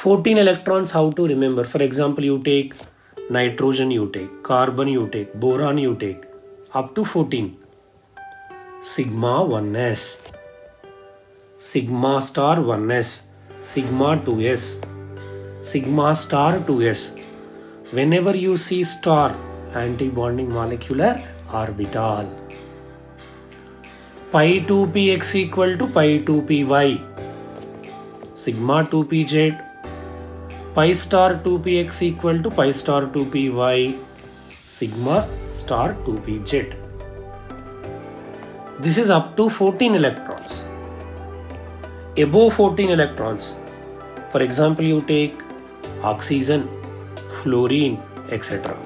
14 electrons, how to remember? For example, you take nitrogen, you take carbon, you take boron, you take up to 14. Sigma 1s, sigma star 1s, sigma 2s, sigma star 2s. Whenever you see star, anti-bonding molecular orbital. Pi 2px equal to pi 2py, sigma 2pz, pi star 2px equal to pi star 2py, sigma star 2pz. This is up to 14 electrons. Above 14 electrons, for example, you take oxygen, fluorine, etc.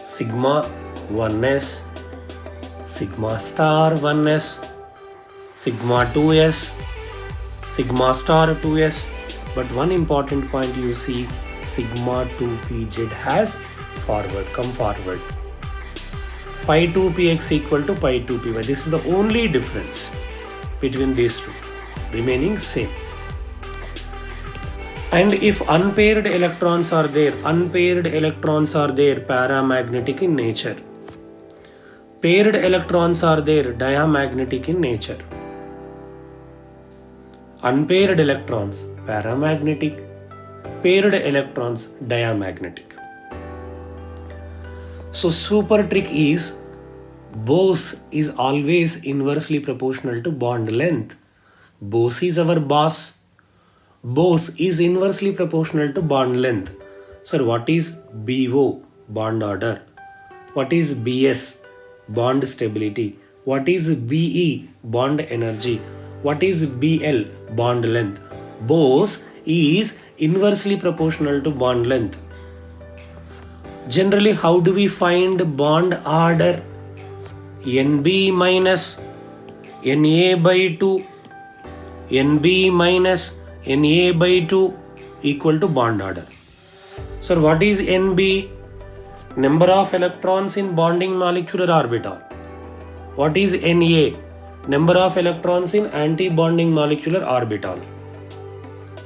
Sigma 1s, sigma star 1s, sigma 2s, sigma star 2s. But one important point you see, sigma 2pz has forward, come forward. Pi 2px equal to pi 2py. This is the only difference between these two, remaining same. And if unpaired electrons are there, paramagnetic in nature. Paired electrons are there, diamagnetic in nature. Unpaired electrons, paramagnetic. Paired electrons, diamagnetic. So super trick is, Bose is always inversely proportional to bond length. Bose is our boss. Bose is inversely proportional to bond length. Sir, what is BO? Bond order. What is BS? Bond stability. What is BE? Bond energy. What is BL? Bond length. Bose is inversely proportional to bond length. Generally, how do we find bond order? NB minus Na by 2, NB minus Na by 2 equal to bond order. Sir, what is NB? Number of electrons in bonding molecular orbital. What is Na? Number of electrons in anti-bonding molecular orbital.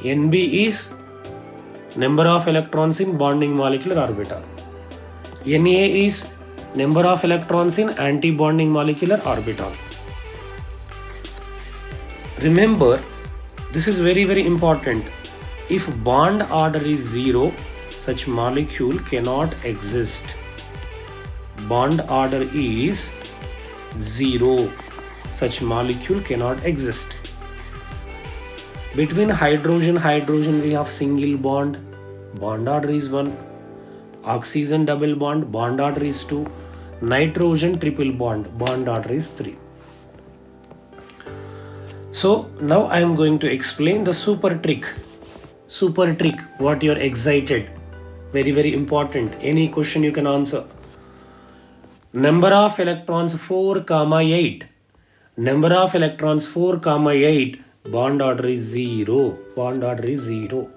NB is number of electrons in bonding molecular orbital. Na is number of electrons in anti-bonding molecular orbital. Remember, this is very, very important. If bond order is 0, such molecule cannot exist. Bond order is 0, such molecule cannot exist. Between hydrogen we have single bond order is 1. Oxygen double bond order is 2. Nitrogen triple bond order is 3. So now I am going to explain the super trick. Super trick, what you are excited. Very, very important. Any question you can answer. Number of electrons 4, 8. Number of electrons 4, 8. Bond order is 0. Bond order is 0.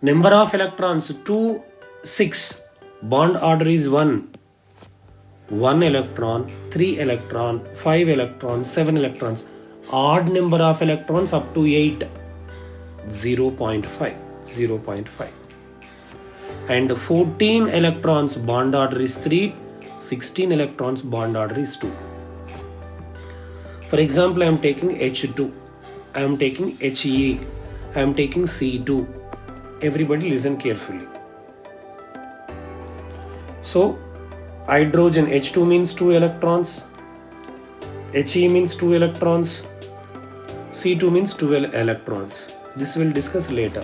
Number of electrons 2, 6. Bond order is 1. 1 electron, 3 electron, 5 electrons, 7 electrons. Odd number of electrons up to 8. 0.5. And 14 electrons bond order is 3. 16 electrons bond order is 2. For example, I am taking H2. I am taking He. I am taking C2. Everybody listen carefully. So, hydrogen H2 means 2 electrons. He means 2 electrons. C2 means 12 electrons. This we'll discuss later.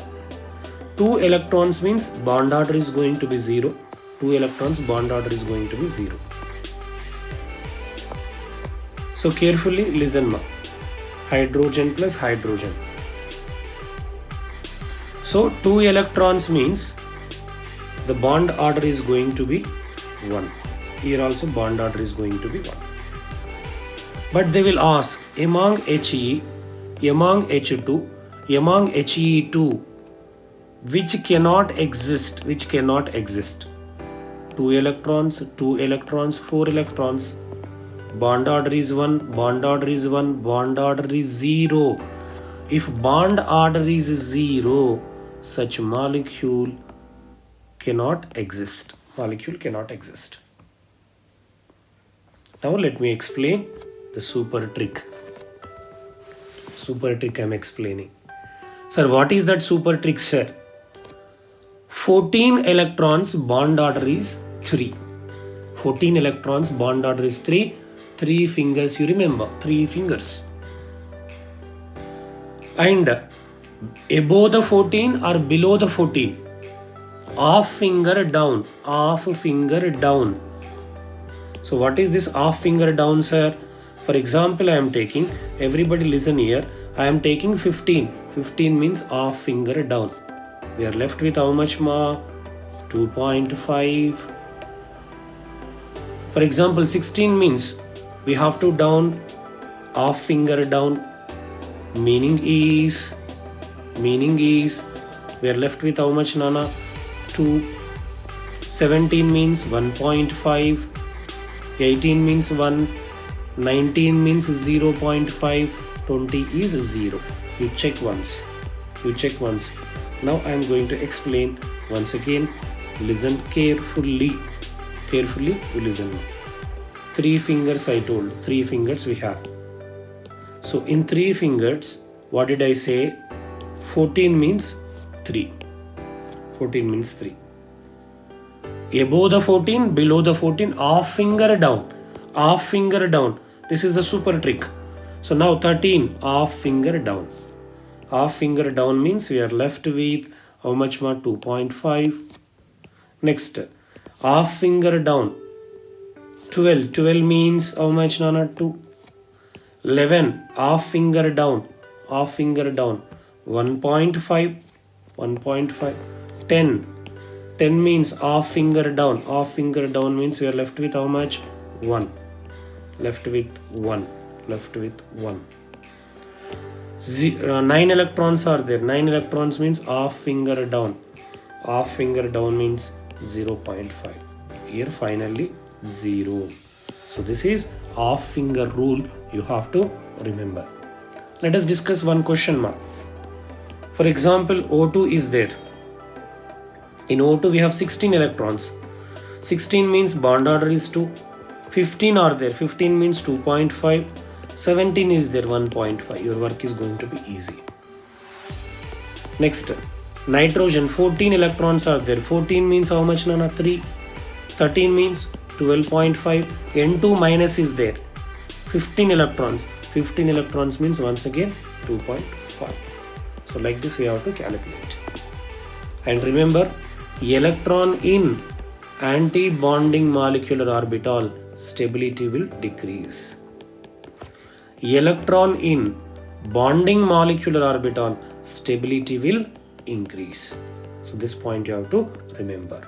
2 electrons means bond order is going to be 0. 2 electrons bond order is going to be 0. So carefully listen now. Hydrogen plus hydrogen. So 2 electrons means the bond order is going to be 1. Here also bond order is going to be 1. But they will ask, among He, among H2, among He2, which cannot exist? 2 electrons, 4 electrons. Bond order is 1, bond order is 1, bond order is 0. If bond order is 0, such molecule cannot exist. Molecule cannot exist. Now let me explain the super trick. Super trick I'm explaining. Sir, what is that super trick, sir? 14 electrons, bond order is 3. 14 electrons, bond order is 3. 3 fingers, you remember, 3 fingers. And above the 14 or below the 14, half finger down, half finger down. So what is this half finger down, sir? For example, I am taking, everybody listen here, I am taking 15. 15 means half finger down. We are left with how much more? 2.5. For example, 16 means we have to down half finger down. Meaning is we are left with how much, Nana? 2. 17 means 1.5. 18 means 1. 19 means 0.5. 20 is 0. You check once. Now I am going to explain once again. Listen carefully. You listen. 3 fingers I told. 3 fingers we have. So in 3 fingers, what did I say? 14 means 3. 14 means 3. Above the 14, below the 14, half finger down. Half finger down. This is the super trick. So now 13, half finger down. Half finger down means we are left with how much more? 2.5. Next, half finger down. 12. 12 means how much, Nana? 2. 11, half finger down. 1.5. 10. 10 means half finger down. Half finger down means we are left with how much? 1. Left with 1. 9 electrons are there. 9 electrons means half finger down. Half finger down means 0.5. Here finally 0. So this is half finger rule you have to remember. Let us discuss one question mark. For example, O2 is there. In O2 we have 16 electrons. 16 means bond order is 2. 15 are there. 15 means 2.5. 17 is there, 1.5. Your work is going to be easy. Next, nitrogen, 14 electrons are there. 14 means how much, Nana? 3. 13 means 12.5. N2 minus is there. 15 electrons. 15 electrons means once again 2.5. So like this we have to calculate. And remember, electron in anti-bonding molecular orbital, stability will decrease. Electron in bonding molecular orbital, stability will increase. So this point you have to remember.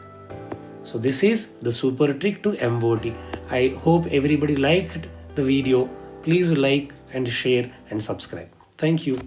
So this is the super trick to MOT. I hope everybody liked the video. Please like and share and subscribe. Thank you.